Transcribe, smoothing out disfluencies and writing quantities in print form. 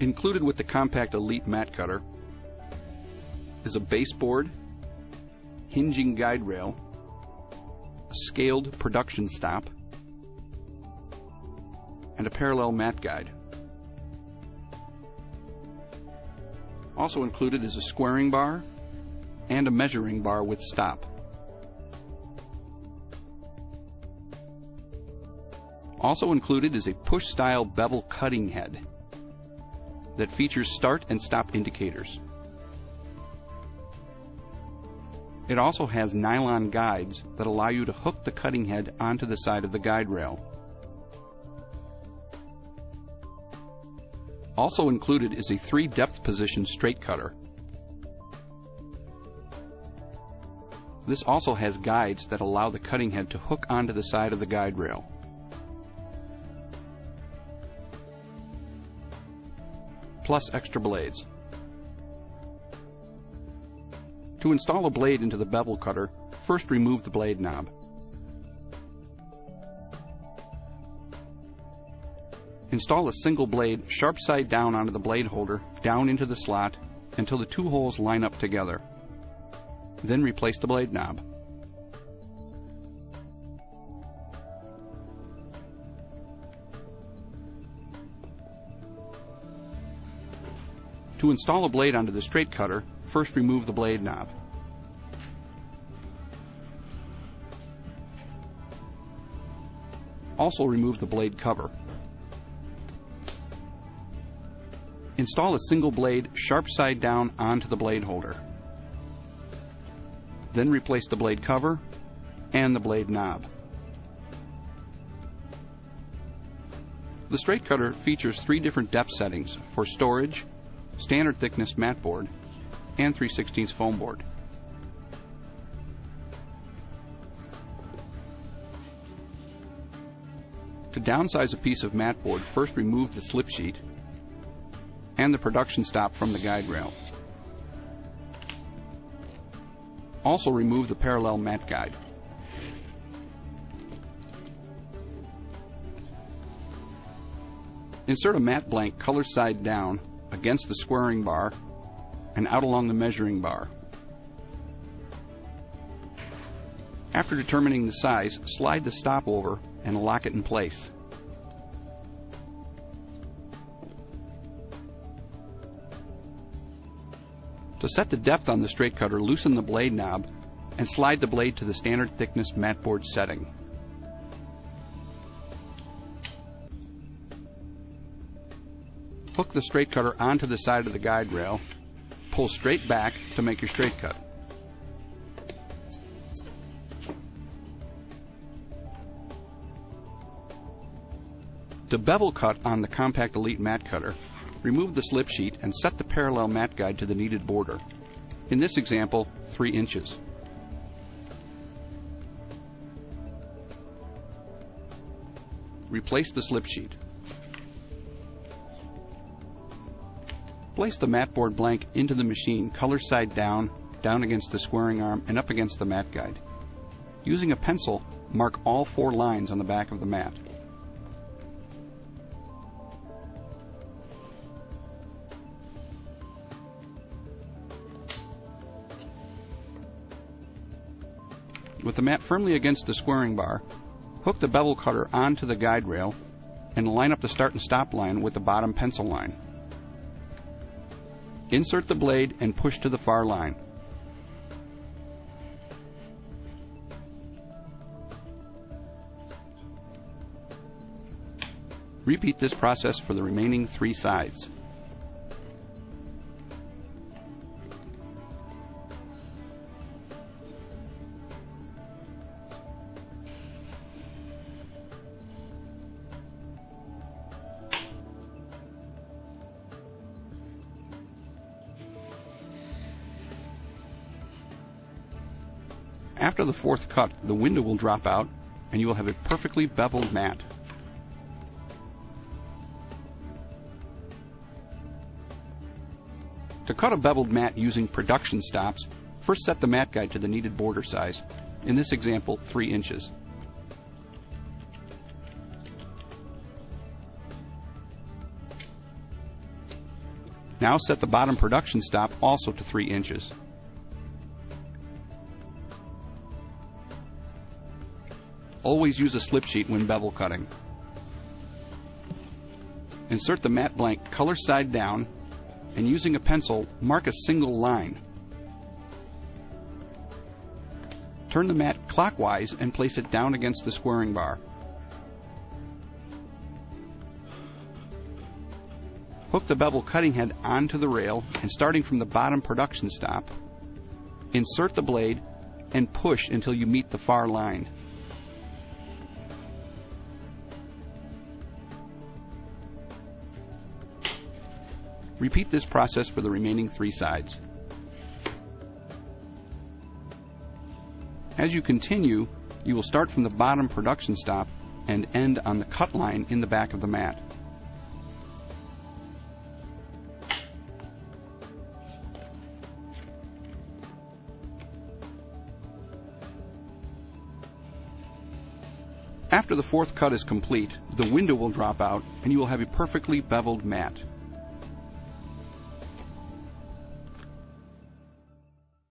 Included with the Compact Elite mat cutter is a baseboard, hinging guide rail, a scaled production stop, and a parallel mat guide. Also included is a squaring bar and a measuring bar with stop. Also included is a push-style bevel cutting head that features start and stop indicators. It also has nylon guides that allow you to hook the cutting head onto the side of the guide rail. Also included is a 3-depth position straight cutter. This also has guides that allow the cutting head to hook onto the side of the guide rail. Plus extra blades. To install a blade into the bevel cutter, first remove the blade knob. Install a single blade sharp side down onto the blade holder, down into the slot, until the 2 holes line up together. Then replace the blade knob. To install a blade onto the straight cutter, first remove the blade knob. Also remove the blade cover. Install a single blade sharp side down onto the blade holder. Then replace the blade cover and the blade knob. The straight cutter features 3 different depth settings for storage, standard thickness matboard, and 3/16 foam board. To downsize a piece of matboard, first remove the slip sheet and the production stop from the guide rail. Also remove the parallel mat guide. Insert a mat blank color side down against the squaring bar and out along the measuring bar. After determining the size, slide the stop over and lock it in place. To set the depth on the straight cutter, loosen the blade knob and slide the blade to the standard thickness matboard setting. Hook the straight cutter onto the side of the guide rail, pull straight back to make your straight cut. To bevel cut on the Compact Elite mat cutter, remove the slip sheet and set the parallel mat guide to the needed border. In this example, 3 inches. Replace the slip sheet. Place the matboard blank into the machine, color side down, down against the squaring arm, and up against the mat guide. Using a pencil, mark all 4 lines on the back of the mat. With the mat firmly against the squaring bar, hook the bevel cutter onto the guide rail and line up the start and stop line with the bottom pencil line. Insert the blade and push to the far line. Repeat this process for the remaining 3 sides. After the 4th cut, the window will drop out and you will have a perfectly beveled mat. To cut a beveled mat using production stops, first set the mat guide to the needed border size, in this example 3 inches. Now set the bottom production stop also to 3 inches. Always use a slip sheet when bevel cutting. Insert the mat blank color side down, and using a pencil, mark a single line. Turn the mat clockwise and place it down against the squaring bar. Hook the bevel cutting head onto the rail, and starting from the bottom production stop, insert the blade and push until you meet the far line. Repeat this process for the remaining 3 sides. As you continue, you will start from the bottom production stop and end on the cut line in the back of the mat. After the 4th cut is complete, the window will drop out and you will have a perfectly beveled mat.